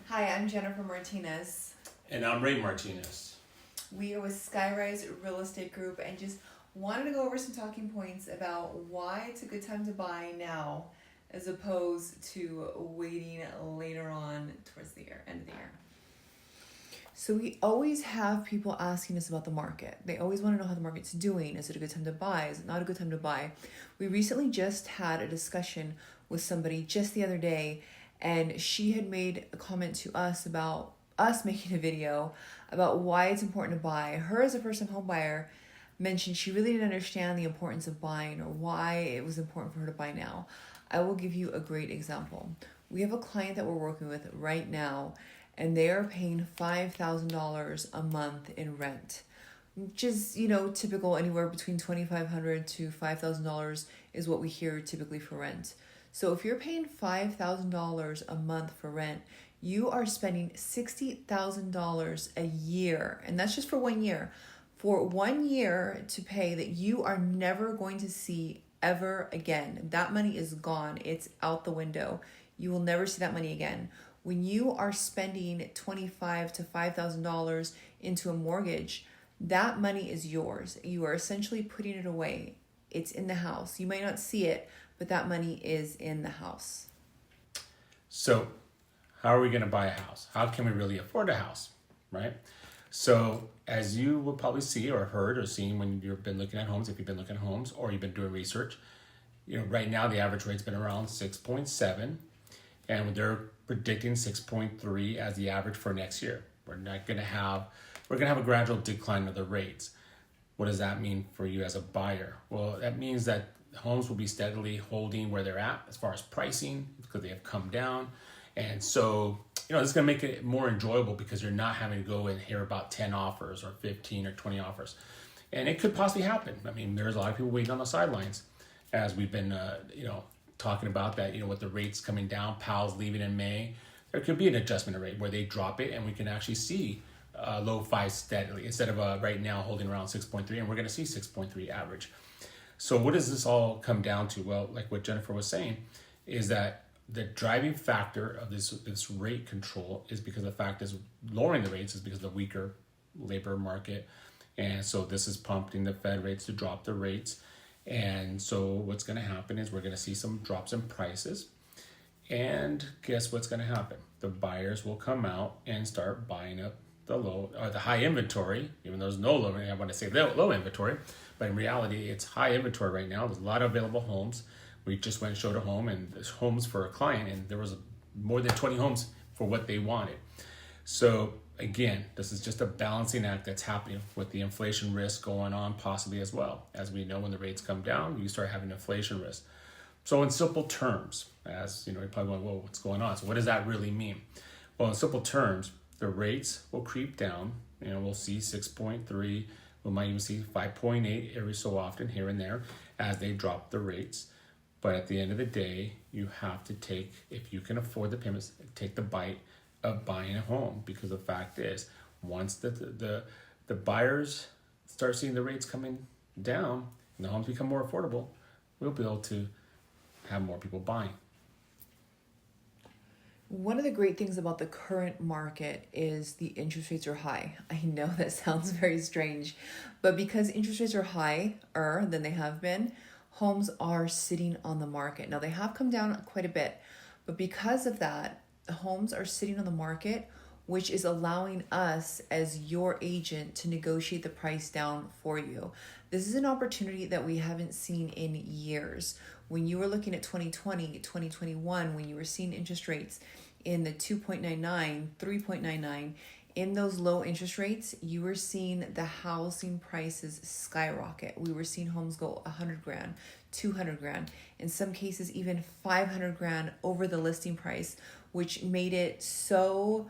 Hi, I'm Jennifer Martinez. And I'm Ray Martinez. We are with Skyrise Real Estate Group and just wanted to go over some talking points about why it's a good time to buy now as opposed to waiting later on towards the end of the year. So we always have people asking us about the market. They always want to know how the market's doing. Is it a good time to buy? Is it not a good time to buy? We recently just had a discussion with somebody just the other day, and she had made a comment to us about us making a video about why it's important to buy. Her, as a first-time home buyer, mentioned she really didn't understand the importance of buying or why it was important for her to buy now. I will give you a great example. We have a client that we're working with right now, and they are paying $5,000 a month in rent, which is, typical. Anywhere between $2,500 to $5,000 is what we hear typically for rent. So if you're paying $5,000 a month for rent, you are spending $60,000 a year, and that's just for 1 year. For 1 year to pay that you are never going to see ever again. That money is gone. It's out the window. You will never see that money again. When you are spending $25,000 to $5,000 into a mortgage, that money is yours. You are essentially putting it away. It's in the house. You might not see it, but that money is in the house. So, how are we going to buy a house? How can we really afford a house, right? So, as you will probably see or heard or seen when you've been looking at homes, if you've been looking at homes or you've been doing research, right now the average rate's been around 6.7, and they're predicting 6.3 as the average for next year. We're going to have a gradual decline of the rates. What does that mean for you as a buyer? Well, that means that homes will be steadily holding where they're at as far as pricing because they have come down. And so, this is going to make it more enjoyable because you're not having to go and hear about 10 offers or 15 or 20 offers. And it could possibly happen. I mean, there's a lot of people waiting on the sidelines as we've been, talking about that, with the rates coming down, Powell's leaving in May. There could be an adjustment rate where they drop it and we can actually see low five steadily instead of right now holding around 6.3, and we're going to see 6.3 average. So what does this all come down to? Well, like what Jennifer was saying, is that the driving factor of this rate control is because the fact is lowering the rates is because of the weaker labor market. And so this is prompting the Fed rates to drop the rates. And so what's going to happen is we're going to see some drops in prices. And guess what's going to happen? The buyers will come out and start buying up the high inventory, even though there's no low, I want to say low inventory, but in reality, it's high inventory right now. There's a lot of available homes. We just went and showed a home, and there's homes for a client, and there was more than 20 homes for what they wanted. So again, this is just a balancing act that's happening with the inflation risk going on possibly as well. As we know, when the rates come down, you start having inflation risk. So in simple terms, as you're probably going, whoa, what's going on? So what does that really mean? Well, in simple terms, the rates will creep down. We'll see 6.3. We might even see 5.8 every so often here and there as they drop the rates. But at the end of the day, you have to take, if you can afford the payments, take the bite of buying a home, because the fact is, once the buyers start seeing the rates coming down and the homes become more affordable, we'll be able to have more people buying. One of the great things about the current market is the interest rates are high. I know that sounds very strange, but because interest rates are higher than they have been, homes are sitting on the market. Now, they have come down quite a bit, but because of that, the homes are sitting on the market, which is allowing us as your agent to negotiate the price down for you. This is an opportunity that we haven't seen in years. When you were looking at 2020, 2021, when you were seeing interest rates in the 2.99, 3.99, in those low interest rates, you were seeing the housing prices skyrocket. We were seeing homes go 100 grand, 200 grand, in some cases even 500 grand over the listing price, which made it so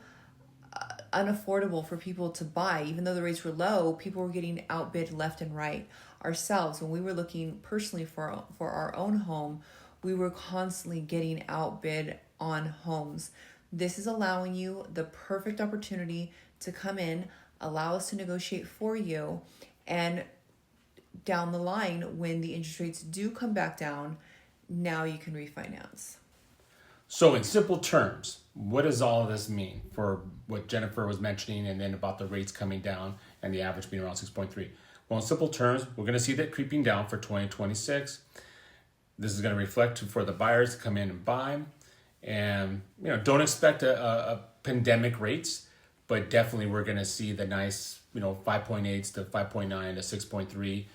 unaffordable for people to buy. Even though the rates were low, people were getting outbid left and right. Ourselves, when we were looking personally for our own home, we were constantly getting outbid on homes. This is allowing you the perfect opportunity to come in, allow us to negotiate for you, and down the line, when the interest rates do come back down, now you can refinance. So in simple terms, what does all of this mean for what Jennifer was mentioning and then about the rates coming down and the average being around 6.3? Well, in simple terms, we're going to see that creeping down for 2026. This is going to reflect for the buyers to come in and buy. And, don't expect a pandemic rates, but definitely we're going to see the nice, 5.8s to 5.9 to 6.3.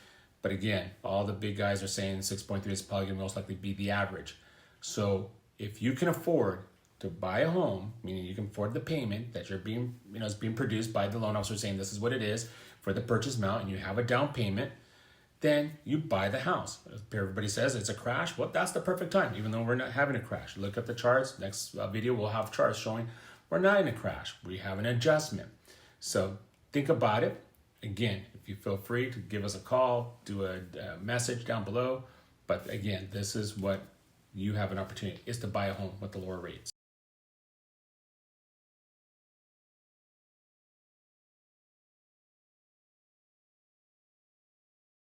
But again, all the big guys are saying 6.3 is probably going to most likely be the average. So if you can afford to buy a home, meaning you can afford the payment that you're being, is being produced by the loan officer saying this is what it is for the purchase amount, and you have a down payment, then you buy the house. Everybody says it's a crash. Well, that's the perfect time, even though we're not having a crash. Look at the charts. Next video, we'll have charts showing we're not in a crash. We have an adjustment. So think about it. Again, if you feel free to give us a call, do a message down below. But again, this is what you have an opportunity is to buy a home with the lower rates.